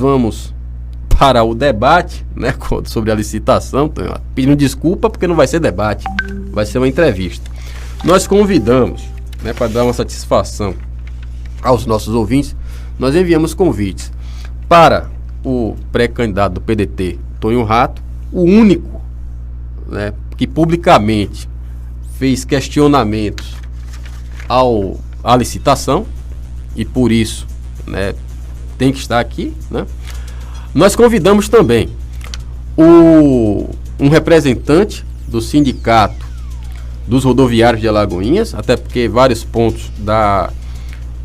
vamos para o debate, né, sobre a licitação, pedindo desculpa porque não vai ser debate, vai ser uma entrevista. Nós convidamos, né, para dar uma satisfação aos nossos ouvintes, nós enviamos convites para o pré-candidato do PDT, Tonho Rato, o único, né, que publicamente fez questionamentos à licitação, e por isso, né, tem que estar aqui, né? Nós convidamos também um representante do sindicato dos rodoviários de Alagoinhas, até porque vários pontos da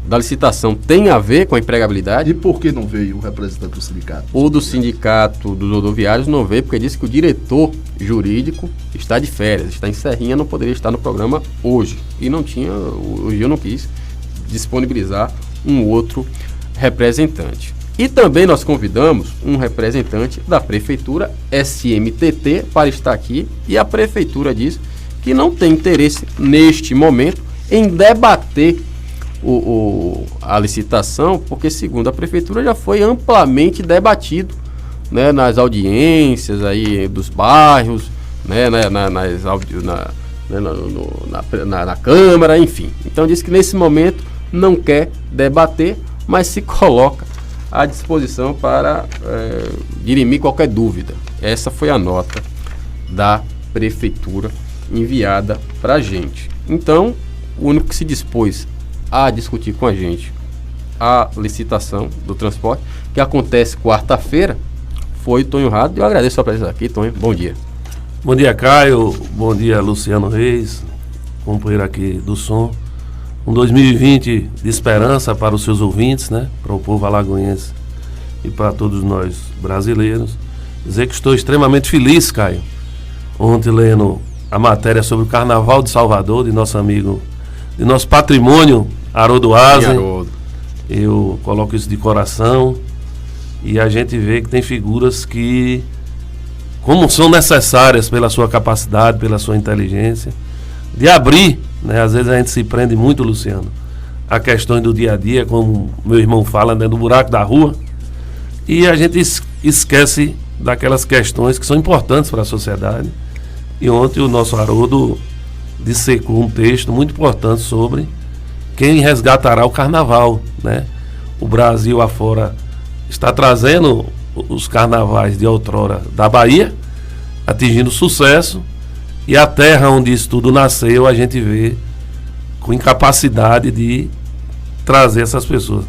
licitação têm a ver com a empregabilidade. E por que não veio o representante do sindicato? O do sindicato dos rodoviários não veio porque disse que o diretor jurídico está de férias, está em Serrinha, não poderia estar no programa hoje. E hoje eu não quis disponibilizar um outro representante. E também nós convidamos um representante da prefeitura, SMTT, para estar aqui, e a prefeitura diz que não tem interesse neste momento em debater a licitação, porque segundo a prefeitura já foi amplamente debatido, né, nas audiências aí dos bairros, né, na Câmara, enfim. Então diz que nesse momento não quer debater, mas se coloca à disposição para dirimir qualquer dúvida. Essa foi a nota da prefeitura enviada para a gente. Então, o único que se dispôs a discutir com a gente a licitação do transporte, que acontece quarta-feira, foi Tonho Rato. Eu agradeço a presença aqui, Tonho. Bom dia. Bom dia, Caio. Bom dia, Luciano Reis, companheiro aqui do som. Um 2020 de esperança para os seus ouvintes, né? Para o povo alagoense e para todos nós brasileiros. Dizer que estou extremamente feliz, Caio. Ontem lendo a matéria sobre o Carnaval de Salvador, de nosso amigo, de nosso patrimônio, Haroldo Azen. Eu coloco isso de coração. E a gente vê que tem figuras que, como são necessárias pela sua capacidade, pela sua inteligência, de abrir, né? Às vezes a gente se prende muito, Luciano, a questões do dia a dia, como meu irmão fala, né, do buraco da rua, e a gente esquece daquelas questões que são importantes para a sociedade. E ontem o nosso Haroldo dissecou um texto muito importante sobre quem resgatará o carnaval, né? O Brasil afora está trazendo os carnavais de outrora da Bahia, atingindo sucesso, e a terra onde isso tudo nasceu, a gente vê com incapacidade de trazer essas pessoas.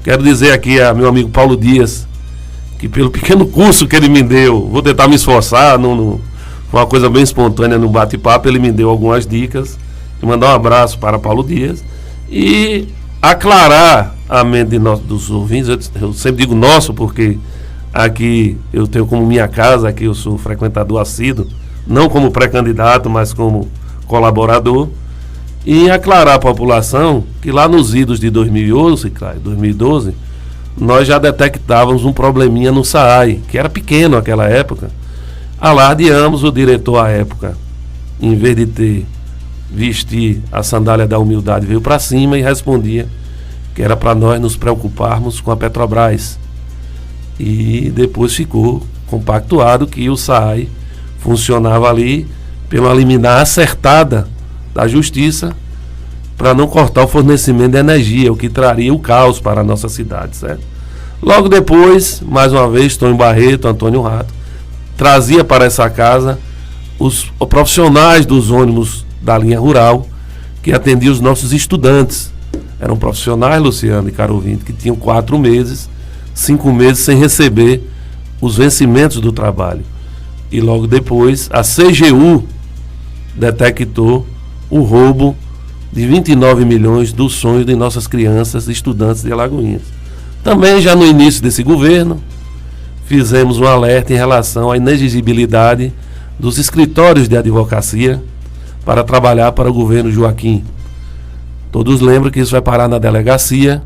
Quero dizer aqui a meu amigo Paulo Dias, que pelo pequeno curso que ele me deu, vou tentar me esforçar, foi uma coisa bem espontânea no bate-papo, ele me deu algumas dicas, e mandar um abraço para Paulo Dias, e aclarar a mente dos ouvintes. Eu sempre digo nosso, porque aqui eu tenho como minha casa, aqui eu sou frequentador assíduo, não como pré-candidato, mas como colaborador, e aclarar à população que lá nos idos de 2011, 2012, nós já detectávamos um probleminha no SAAI, que era pequeno naquela época. Alardeamos, o diretor à época, em vez de vestir a sandália da humildade, veio para cima e respondia que era para nós nos preocuparmos com a Petrobras. E depois ficou compactuado que o SAAI funcionava ali pela liminar acertada da Justiça para não cortar o fornecimento de energia, o que traria o caos para a nossa cidade, certo? Logo depois, mais uma vez, Tonho Barreto, Antônio Rato, trazia para essa casa os profissionais dos ônibus da linha rural que atendiam os nossos estudantes. Eram profissionais, Luciano e caro ouvinte, que tinham 4 meses, 5 meses sem receber os vencimentos do trabalho. E logo depois, a CGU detectou o roubo de 29 milhões dos sonhos de nossas crianças e estudantes de Alagoinhas. Também, já no início desse governo, fizemos um alerta em relação à inexigibilidade dos escritórios de advocacia para trabalhar para o governo Joaquim. Todos lembram que isso vai parar na delegacia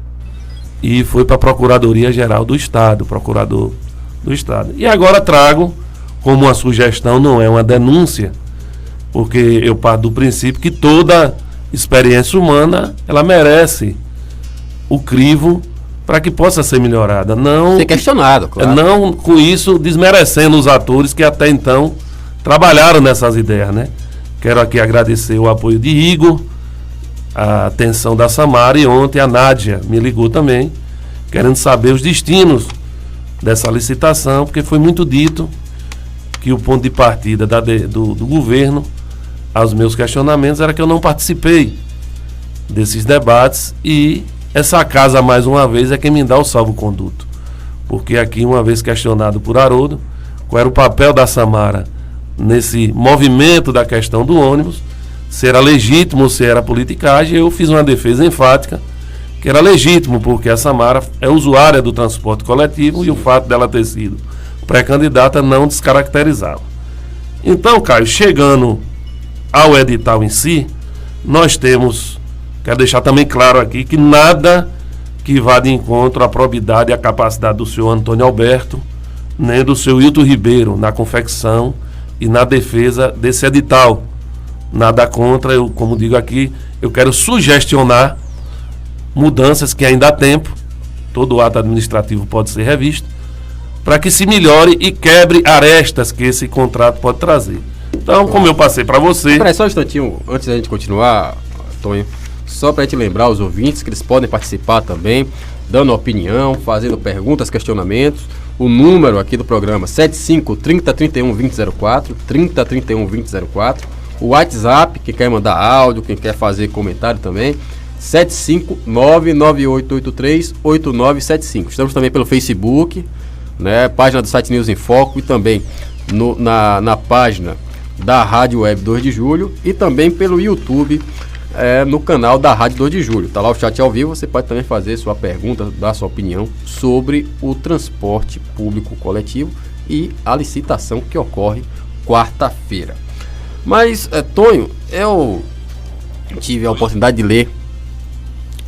e foi para a Procuradoria-Geral do Estado, procurador do Estado. E agora trago como uma sugestão, não é uma denúncia, porque eu parto do princípio que toda experiência humana, ela merece o crivo para que possa ser melhorada. Não ser questionado, claro. Não com isso desmerecendo os atores que até então trabalharam nessas ideias, né? Quero aqui agradecer o apoio de Igor, a atenção da Samara, e ontem a Nádia me ligou também, querendo saber os destinos dessa licitação, porque foi muito dito que o ponto de partida do governo aos meus questionamentos era que eu não participei desses debates, e essa casa, mais uma vez, é quem me dá o salvo-conduto. Porque aqui, uma vez questionado por Haroldo, qual era o papel da Samara nesse movimento da questão do ônibus, se era legítimo ou se era politicagem, eu fiz uma defesa enfática que era legítimo, porque a Samara é usuária do transporte coletivo. Sim. E o fato dela ter sido pré-candidata não descaracterizava. Então, Caio, chegando ao edital em si, nós temos, quero deixar também claro aqui, que nada que vá de encontro à probidade e à capacidade do senhor Antônio Alberto, nem do senhor Hilton Ribeiro na confecção e na defesa desse edital. Nada contra, eu, como digo aqui, eu quero sugestionar mudanças que ainda há tempo, todo ato administrativo pode ser revisto, para que se melhore e quebre arestas que esse contrato pode trazer. Então, como eu passei para você... Peraí, só um instantinho, antes da gente continuar, Tonho, só para a gente lembrar os ouvintes que eles podem participar também, dando opinião, fazendo perguntas, questionamentos. O número aqui do programa, 75-3031-2004, 3031-2004. O WhatsApp, quem quer mandar áudio, quem quer fazer comentário também, 75998838975. Estamos também pelo Facebook, né, página do site News em Foco, e também na página da Rádio Web 2 de Julho, e também pelo YouTube, no canal da Rádio 2 de Julho. Está lá o chat ao vivo, você pode também fazer sua pergunta, dar sua opinião sobre o transporte público coletivo e a licitação que ocorre quarta-feira. Mas, Tonho, eu tive a oportunidade de ler,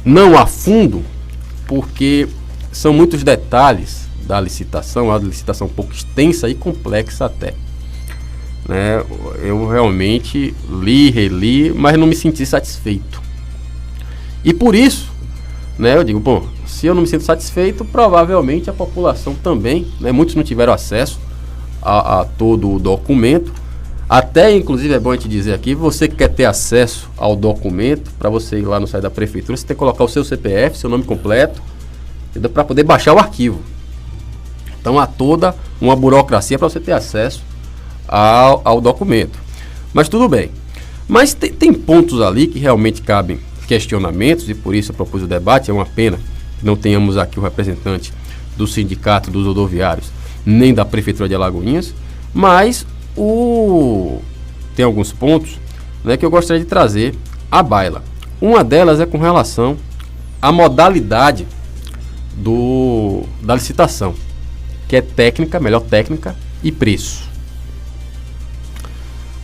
não a fundo, porque são muitos detalhes da licitação, uma licitação um pouco extensa e complexa até. Né? Eu realmente li, reli, mas não me senti satisfeito. E por isso, né, eu digo, bom, se eu não me sinto satisfeito, provavelmente a população também, né, muitos não tiveram acesso a todo o documento. Até, inclusive, é bom a gente dizer aqui, você que quer ter acesso ao documento, para você ir lá no site da prefeitura, você tem que colocar o seu CPF, seu nome completo, para poder baixar o arquivo. Então, há toda uma burocracia para você ter acesso ao documento. Mas tudo bem. Mas tem pontos ali que realmente cabem questionamentos, e por isso eu propus o debate. É uma pena que não tenhamos aqui o representante do Sindicato dos Rodoviários, nem da Prefeitura de Alagoinhas, mas tem alguns pontos, né, que eu gostaria de trazer à baila. Uma delas é com relação à modalidade da licitação, que é técnica, melhor técnica e preço.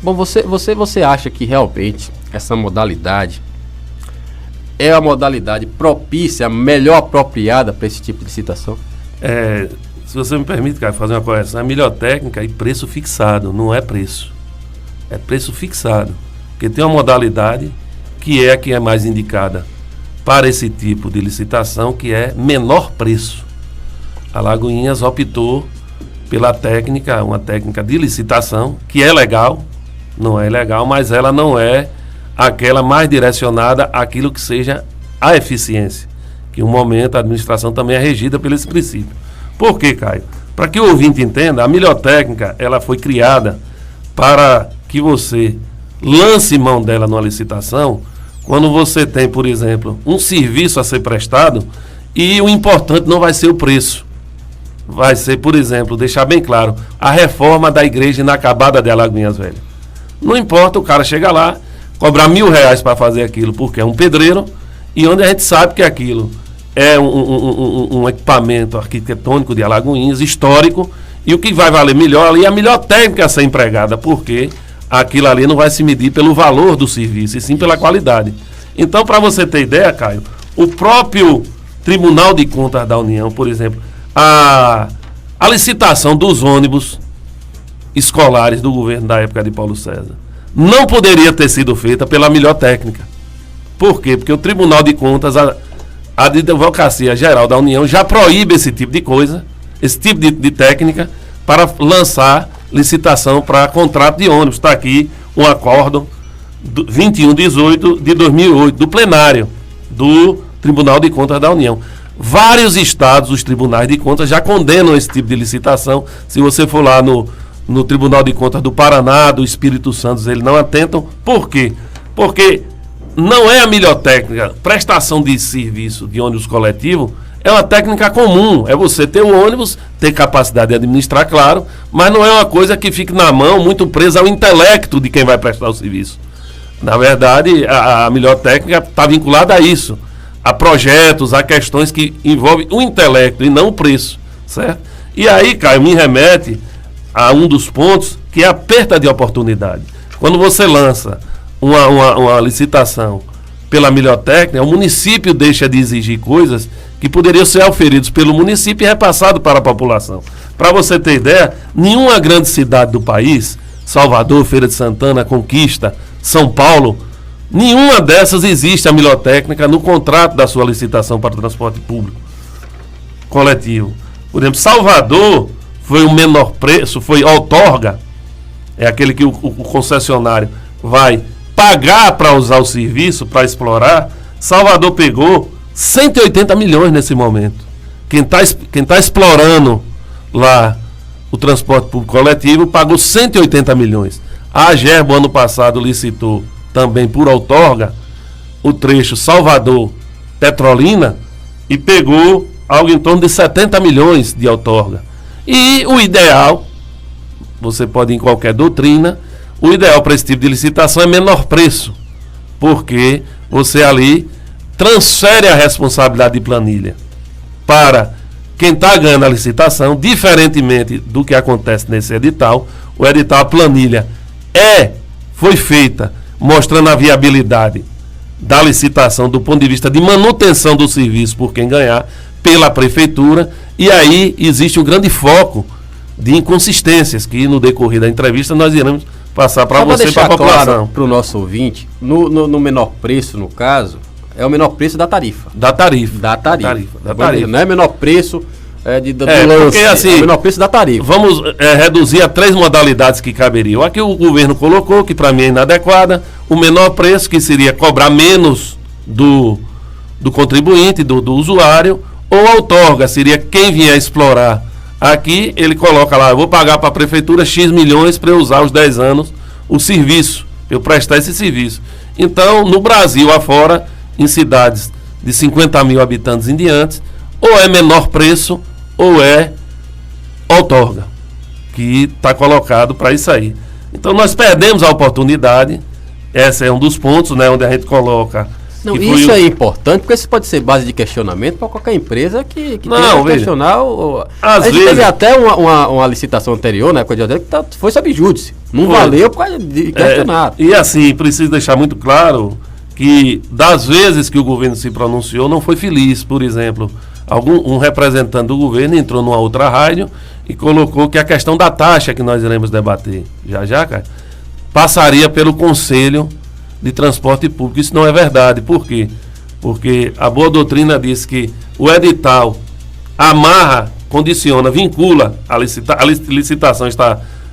Bom, você acha que realmente essa modalidade é a modalidade propícia, a melhor apropriada para esse tipo de licitação? Se você me permite, cara, fazer uma correção, é melhor técnica e preço fixado, não é preço. É preço fixado. Porque tem uma modalidade que é a que é mais indicada para esse tipo de licitação, que é menor preço. A Alagoinhas optou pela técnica, uma técnica de licitação, que é legal, não é ilegal, mas ela não é aquela mais direcionada àquilo que seja a eficiência. Que no momento a administração também é regida por esse princípio. Por quê, Caio? Para que o ouvinte entenda, a melhor técnica, ela foi criada para que você lance mão dela numa licitação quando você tem, por exemplo, um serviço a ser prestado e o importante não vai ser o preço. Vai ser, por exemplo, deixar bem claro, a reforma da igreja inacabada de Alagoinhas Velhas. Não importa, o cara chega lá, cobrar R$1.000 para fazer aquilo, porque é um pedreiro, e onde a gente sabe que aquilo é um equipamento arquitetônico de Alagoinhas, histórico, e o que vai valer melhor ali é a melhor técnica a ser empregada, porque aquilo ali não vai se medir pelo valor do serviço, e sim pela qualidade. Então, para você ter ideia, Caio, o próprio Tribunal de Contas da União, por exemplo, a licitação dos ônibus escolares do governo da época de Paulo César não poderia ter sido feita pela melhor técnica. Por quê? Porque o Tribunal de Contas a Advocacia Geral da União já proíbe esse tipo de coisa, esse tipo de técnica, para lançar licitação para contrato de ônibus. Está aqui um acórdão 2118 de 2008, do plenário do Tribunal de Contas da União. Vários estados, os tribunais de contas, já condenam esse tipo de licitação. Se você for lá no Tribunal de Contas do Paraná, do Espírito Santo, eles não atentam. Por quê? Porque não é a melhor técnica. Prestação de serviço de ônibus coletivo é uma técnica comum. É você ter o ônibus, ter capacidade de administrar, claro, mas não é uma coisa que fique na mão, muito presa ao intelecto de quem vai prestar o serviço. Na verdade, a melhor técnica está vinculada a isso, a projetos, a questões que envolvem o intelecto e não o preço, certo? E aí, Caio, me remete a um dos pontos, que é a perda de oportunidade. Quando você lança uma licitação pela melhor técnica, o município deixa de exigir coisas que poderiam ser auferidas pelo município e repassado para a população. Para você ter ideia, nenhuma grande cidade do país, Salvador, Feira de Santana, Conquista, São Paulo, nenhuma dessas existe a melhor técnica no contrato da sua licitação para o transporte público coletivo. Por exemplo, Salvador foi o menor preço, foi outorga, é aquele que o concessionário vai pagar para usar o serviço, para explorar. Salvador pegou 180 milhões nesse momento. Quem tá explorando lá o transporte público coletivo pagou 180 milhões. A Agerbo, ano passado, licitou também por outorga o trecho Salvador-Petrolina e pegou algo em torno de 70 milhões de outorga. E o ideal, você pode ir em qualquer doutrina, o ideal para esse tipo de licitação é menor preço, porque você ali transfere a responsabilidade de planilha para quem está ganhando a licitação, diferentemente do que acontece nesse edital. O edital, a planilha foi feita mostrando a viabilidade da licitação do ponto de vista de manutenção do serviço por quem ganhar, pela prefeitura, e aí existe um grande foco de inconsistências que no decorrer da entrevista nós iremos passar para você e para a população. Claro, para o nosso ouvinte, no menor preço, no caso, é o menor preço da tarifa. Da tarifa. Não é menor preço do lance, porque, assim, é o menor preço da tarifa. Vamos reduzir a 3 modalidades que caberiam. Aqui o governo colocou, que para mim é inadequada, o menor preço, que seria cobrar menos do contribuinte, do usuário, ou a outorga, seria quem vier explorar. Aqui ele coloca lá, eu vou pagar para a prefeitura X milhões para eu usar os 10 anos o serviço, para eu prestar esse serviço. Então, no Brasil afora, em cidades de 50 mil habitantes em diante, ou é menor preço, ou é outorga, que está colocado para isso aí. Então nós perdemos a oportunidade, esse é um dos pontos, né, onde a gente coloca. Não, isso é importante, porque isso pode ser base de questionamento para qualquer empresa que não, tenha questionar. Às vezes teve até uma licitação anterior, né, que foi sob júdice. Não valeu por causa de questionar. E assim, preciso deixar muito claro que das vezes que o governo se pronunciou, não foi feliz. Por exemplo, um representante do governo entrou numa outra rádio e colocou que a questão da taxa que nós iremos debater já, cara, passaria pelo Conselho de Transporte Público. Isso não é verdade. Por quê? Porque a boa doutrina diz que o edital amarra, condiciona, vincula a licitação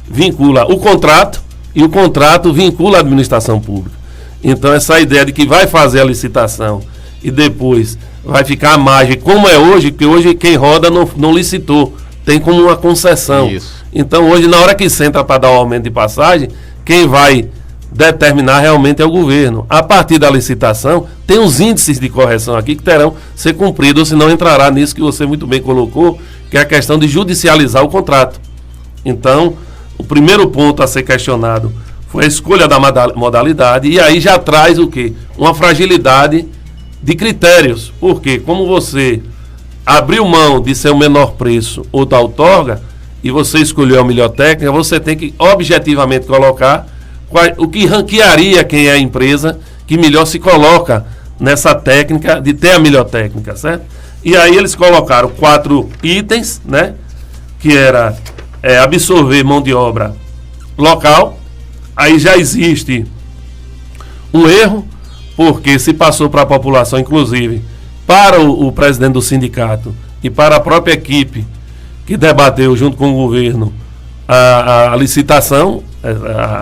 vincula o contrato, e o contrato vincula a administração pública. Então essa ideia de que vai fazer a licitação e depois vai ficar à margem, como é hoje, que hoje quem roda não licitou, tem como uma concessão. Isso. Então hoje, na hora que senta para dar o aumento de passagem, quem vai determinar realmente é o governo. A partir da licitação, tem os índices de correção aqui que terão que ser cumpridos, senão entrará nisso que você muito bem colocou, que é a questão de judicializar o contrato. Então, o primeiro ponto a ser questionado foi a escolha da modalidade, e aí já traz o quê? Uma fragilidade de critérios. Porque como você abriu mão de ser o menor preço ou da outorga, e você escolheu a melhor técnica, você tem que objetivamente colocar o que ranquearia quem é a empresa que melhor se coloca nessa técnica de ter a melhor técnica, certo? E aí eles colocaram 4 itens, né? Que era absorver mão de obra local. Aí já existe um erro, porque se passou para a população, inclusive, para o presidente do sindicato e para a própria equipe que debateu junto com o governo a licitação,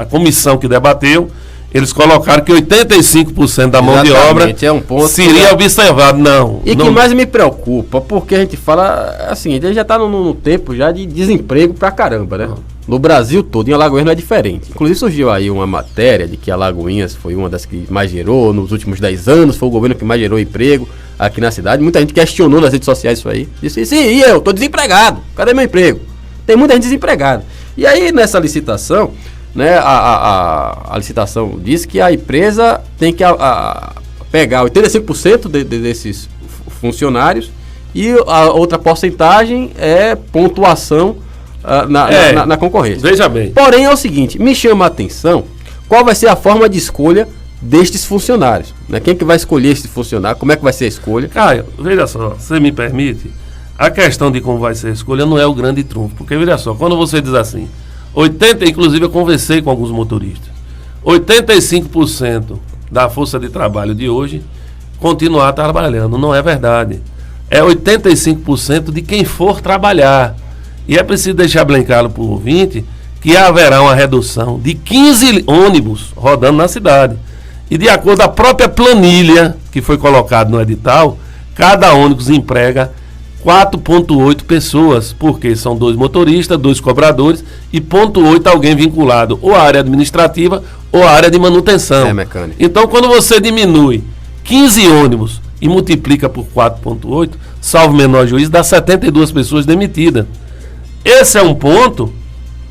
a comissão que debateu, eles colocaram que 85% da mão de obra é um ponto seria observado. Não. E que mais me preocupa, porque a gente fala assim, ele já está no tempo já de desemprego pra caramba, né? No Brasil todo, em Alagoinhas não é diferente. Inclusive surgiu aí uma matéria de que Alagoinhas foi uma das que mais gerou nos últimos 10 anos, foi o governo que mais gerou emprego aqui na cidade. Muita gente questionou nas redes sociais isso aí. Disse, sim, e eu? Tô desempregado. Cadê meu emprego? Tem muita gente desempregada. E aí nessa licitação, né, a licitação diz que a empresa tem que pegar 85% desses funcionários e a outra porcentagem é pontuação na concorrência. Veja bem. Porém é o seguinte, me chama a atenção qual vai ser a forma de escolha destes funcionários, né? Quem que vai escolher esse funcionário, como é que vai ser a escolha? Caio, veja só, você me permite, a questão de como vai ser a escolha não é o grande trunfo, porque veja só, quando você diz assim, inclusive eu conversei com alguns motoristas, 85% da força de trabalho de hoje continuar trabalhando, não é verdade, é 85% de quem for trabalhar. E é preciso deixar bem claro para o ouvinte que haverá uma redução de 15 ônibus rodando na cidade. E de acordo com a própria planilha que foi colocada no edital, cada ônibus emprega 4,8 pessoas, porque são 2 motoristas, 2 cobradores e 0,8 alguém vinculado ou à área administrativa ou à área de manutenção. É mecânico. Então, quando você diminui 15 ônibus e multiplica por 4,8, salvo menor juízo, dá 72 pessoas demitidas. Esse é um ponto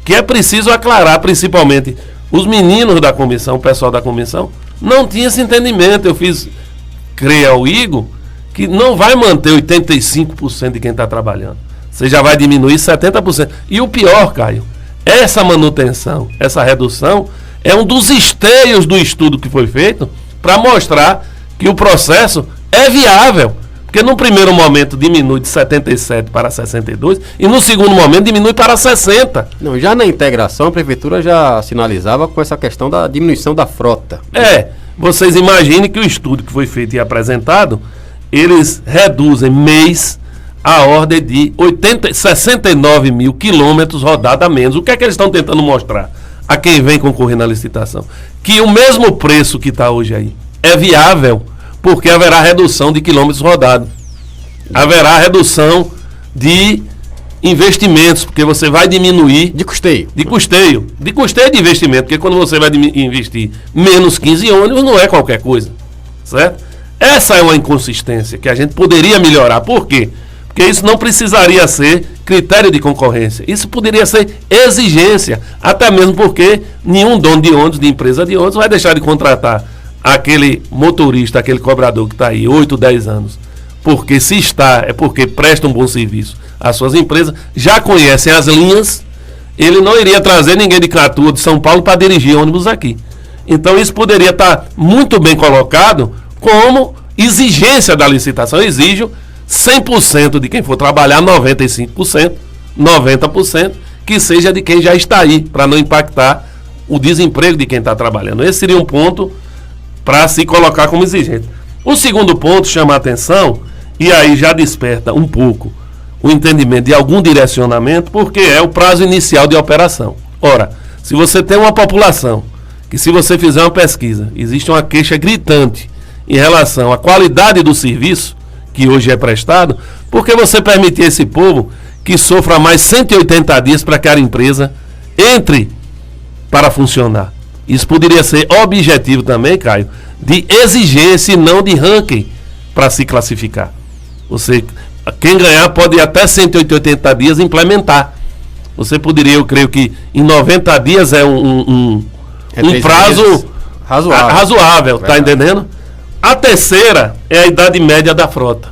que é preciso aclarar, principalmente os meninos da comissão, o pessoal da comissão, não tinha esse entendimento. Eu fiz crer ao Igor que não vai manter 85% de quem está trabalhando. Você já vai diminuir 70%. E o pior, Caio, essa manutenção, essa redução, é um dos esteios do estudo que foi feito para mostrar que o processo é viável. Porque no primeiro momento diminui de 77 para 62 e no segundo momento diminui para 60. Não, já na integração a prefeitura já sinalizava com essa questão da diminuição da frota. Vocês imaginem que o estudo que foi feito e apresentado, eles reduzem mês a ordem de 69 mil quilômetros rodados a menos. O que é que eles estão tentando mostrar a quem vem concorrer na licitação? Que o mesmo preço que está hoje aí é viável, porque haverá redução de quilômetros rodados. Haverá redução de investimentos, porque você vai diminuir... De custeio. De custeio de investimento, porque quando você vai investir menos 15 ônibus, não é qualquer coisa. Certo? Essa é uma inconsistência que a gente poderia melhorar. Por quê? Porque isso não precisaria ser critério de concorrência. Isso poderia ser exigência. Até mesmo porque nenhum dono de ônibus, de empresa de ônibus, vai deixar de contratar aquele motorista, aquele cobrador que está aí 8, 10 anos, porque se está, é porque presta um bom serviço às suas empresas, já conhecem as linhas, ele não iria trazer ninguém de Catu ou de São Paulo para dirigir ônibus aqui. Então isso poderia estar muito bem colocado como exigência da licitação. Eu exijo 100% de quem for trabalhar, 95%, 90%, que seja de quem já está aí, para não impactar o desemprego de quem está trabalhando. Esse seria um ponto para se colocar como exigente. O segundo ponto chama a atenção, e aí já desperta um pouco o entendimento de algum direcionamento, porque é o prazo inicial de operação. Ora, se você tem uma população que, se você fizer uma pesquisa, existe uma queixa gritante em relação à qualidade do serviço que hoje é prestado, por que você permitir esse povo que sofra mais 180 dias para que a empresa entre para funcionar? Isso poderia ser objetivo também, Caio, de exigência e não de ranking para se classificar. Quem ganhar pode ir até 180 dias implementar. Você poderia, eu creio que em 90 dias é um prazo razoável, tá entendendo? A terceira é a idade média da frota.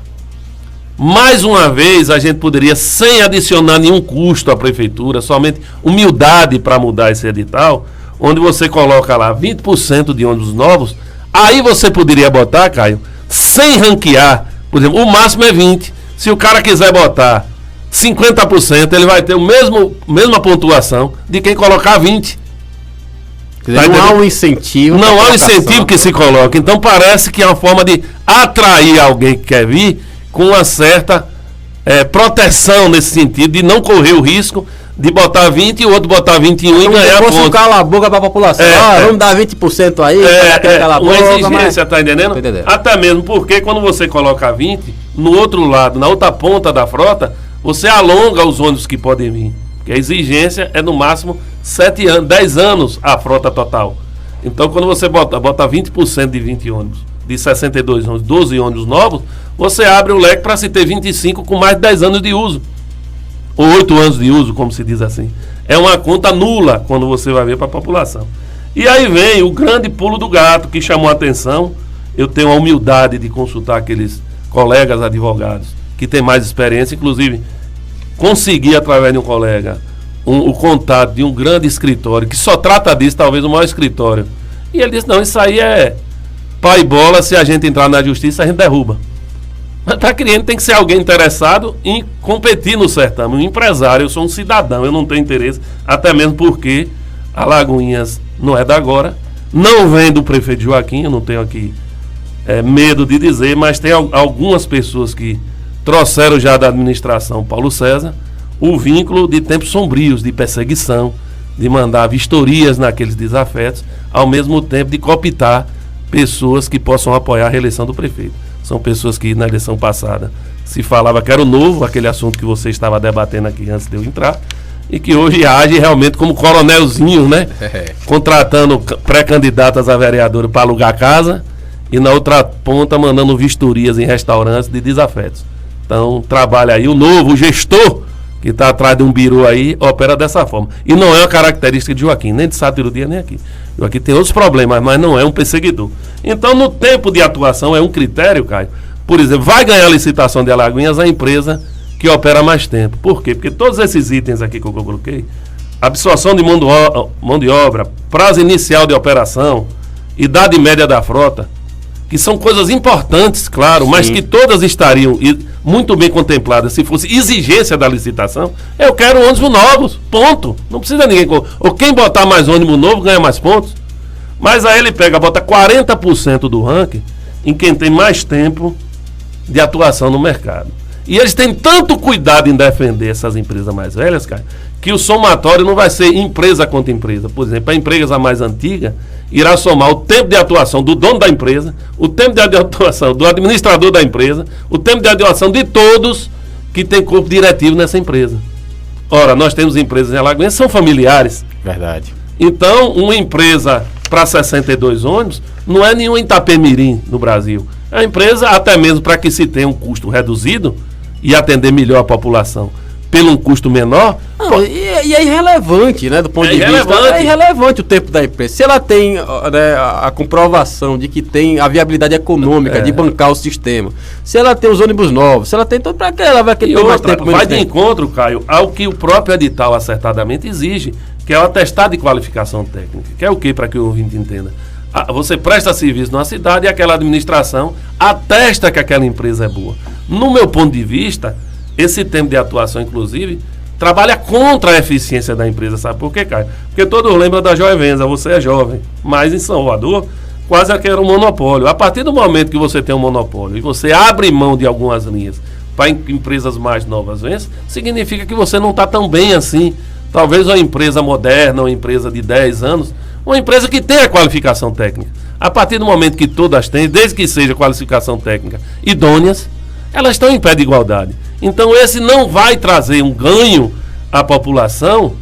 Mais uma vez, a gente poderia, sem adicionar nenhum custo à prefeitura, somente humildade para mudar esse edital, onde você coloca lá 20% de ônibus novos, aí você poderia botar, Caio, sem ranquear, por exemplo, o máximo é 20%. Se o cara quiser botar 50%, ele vai ter mesma pontuação de quem colocar 20%. Quer dizer, não há um incentivo. Não há um incentivo que se coloca. Então parece que é uma forma de atrair alguém que quer vir com uma certa proteção nesse sentido, de não correr o risco de botar 20 e o outro botar 21 e ganhar ponto. Cala a boca para a população. Vamos dar 20% aí, uma exigência, tá entendendo? Até mesmo porque quando você coloca 20, no outro lado, na outra ponta da frota, você alonga os ônibus que podem vir. Porque a exigência é no máximo 7 anos, 10 anos a frota total. Então quando você bota 20% de 20 ônibus, de 62 ônibus, 12 ônibus novos, você abre o leque para se ter 25 com mais de 10 anos de uso. Ou 8 anos de uso, como se diz assim. É uma conta nula quando você vai ver para a população. E aí vem o grande pulo do gato que chamou a atenção. Eu tenho a humildade de consultar aqueles colegas advogados que têm mais experiência, inclusive consegui através de um colega o contato de um grande escritório que só trata disso, talvez o maior escritório. E ele disse, não, isso aí é pai bola, se a gente entrar na justiça a gente derruba. Mas para cliente tem que ser alguém interessado em competir no certame, um empresário. Eu sou um cidadão, eu não tenho interesse, até mesmo porque Alagoinhas não é da agora, não vem do prefeito Joaquim, eu não tenho aqui medo de dizer, mas tem algumas pessoas que trouxeram já da administração Paulo César o vínculo de tempos sombrios, de perseguição, de mandar vistorias naqueles desafetos, ao mesmo tempo de cooptar pessoas que possam apoiar a reeleição do prefeito. São pessoas que na eleição passada se falava que era o novo, aquele assunto que você estava debatendo aqui antes de eu entrar, e que hoje age realmente como coronelzinho, né? Contratando pré-candidatas a vereadora para alugar casa e na outra ponta mandando vistorias em restaurantes de desafetos. Então trabalha aí o novo, o gestor que está atrás de um biru aí, opera dessa forma. E não é uma característica de Joaquim, nem de Sátiro Dias, nem aqui. Joaquim tem outros problemas, mas não é um perseguidor. Então, no tempo de atuação, é um critério, Caio. Por exemplo, vai ganhar a licitação de Alagoinhas a empresa que opera mais tempo. Por quê? Porque todos esses itens aqui que eu coloquei, absorção de mão de obra, prazo inicial de operação, idade média da frota, que são coisas importantes, claro, sim, mas que todas estariam muito bem contempladas se fosse exigência da licitação. Eu quero ônibus novos, ponto. Não precisa ninguém. Ou quem botar mais ônibus novo ganha mais pontos. Mas aí ele bota 40% do ranking em quem tem mais tempo de atuação no mercado. E eles têm tanto cuidado em defender essas empresas mais velhas, cara, que o somatório não vai ser empresa contra empresa. Por exemplo, a empresa mais antiga irá somar o tempo de atuação do dono da empresa, o tempo de atuação do administrador da empresa, o tempo de atuação de todos que tem corpo diretivo nessa empresa. Ora, nós temos empresas em Alagoinhas que são familiares. Verdade. Então, uma empresa para 62 ônibus não é nenhuma Itapemirim no Brasil. É uma empresa, até mesmo para que se tenha um custo reduzido e atender melhor a população pelo um custo menor. Não, e é irrelevante, né, do ponto de vista. É irrelevante o tempo da empresa. Se ela tem, né, a comprovação de que tem a viabilidade econômica de bancar o sistema, se ela tem os ônibus novos, se ela tem, então para que ela vai querer mais tempo? Vai de encontro, Caio, ao que o próprio edital acertadamente exige, que é o atestado de qualificação técnica. Que é o que, para que o ouvinte entenda? Você presta serviço numa cidade e aquela administração atesta que aquela empresa é boa. No meu ponto de vista, esse tempo de atuação, inclusive, trabalha contra a eficiência da empresa. Sabe por quê, Caio? Porque todos lembram da Joevenza, você é jovem, mas em Salvador quase que era um monopólio. A partir do momento que você tem um monopólio e você abre mão de algumas linhas para empresas mais novas, significa que você não está tão bem assim. Talvez uma empresa moderna, uma empresa de 10 anos, uma empresa que tem a qualificação técnica. A partir do momento que todas têm, desde que seja qualificação técnica idôneas, elas estão em pé de igualdade. Então esse não vai trazer um ganho à população,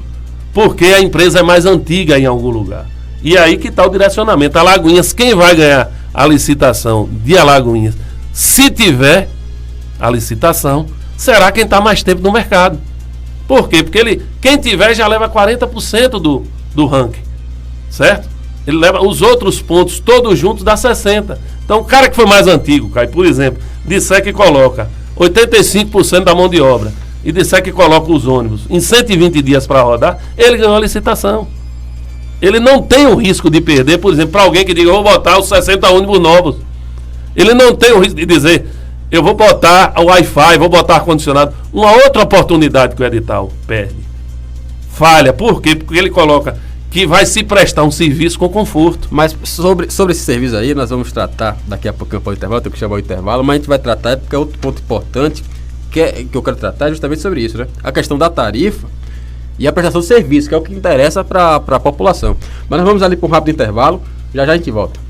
porque a empresa é mais antiga em algum lugar. E aí que está o direcionamento. Alagoinhas, quem vai ganhar a licitação de Alagoinhas, se tiver a licitação, será quem está mais tempo no mercado. Por quê? Porque quem tiver já leva 40% do ranking, certo? Ele leva os outros pontos todos juntos, dá 60%. Então o cara que foi mais antigo, Caio, por exemplo, disser que coloca 85% da mão de obra e disser que coloca os ônibus em 120 dias para rodar, ele ganhou a licitação. Ele não tem o risco de perder, por exemplo, para alguém que diga, eu vou botar os 60 ônibus novos. Ele não tem o risco de dizer, eu vou botar o Wi-Fi, vou botar ar-condicionado. Uma outra oportunidade que o edital perde. Falha. Por quê? Porque ele coloca que vai se prestar um serviço com conforto. Mas sobre esse serviço aí, nós vamos tratar daqui a pouco para o intervalo, tem que chamar o intervalo, mas a gente vai tratar, porque é outro ponto importante que eu quero tratar justamente sobre isso, né? A questão da tarifa e a prestação de serviço, que é o que interessa para a população. Mas nós vamos ali para um rápido intervalo, já já a gente volta.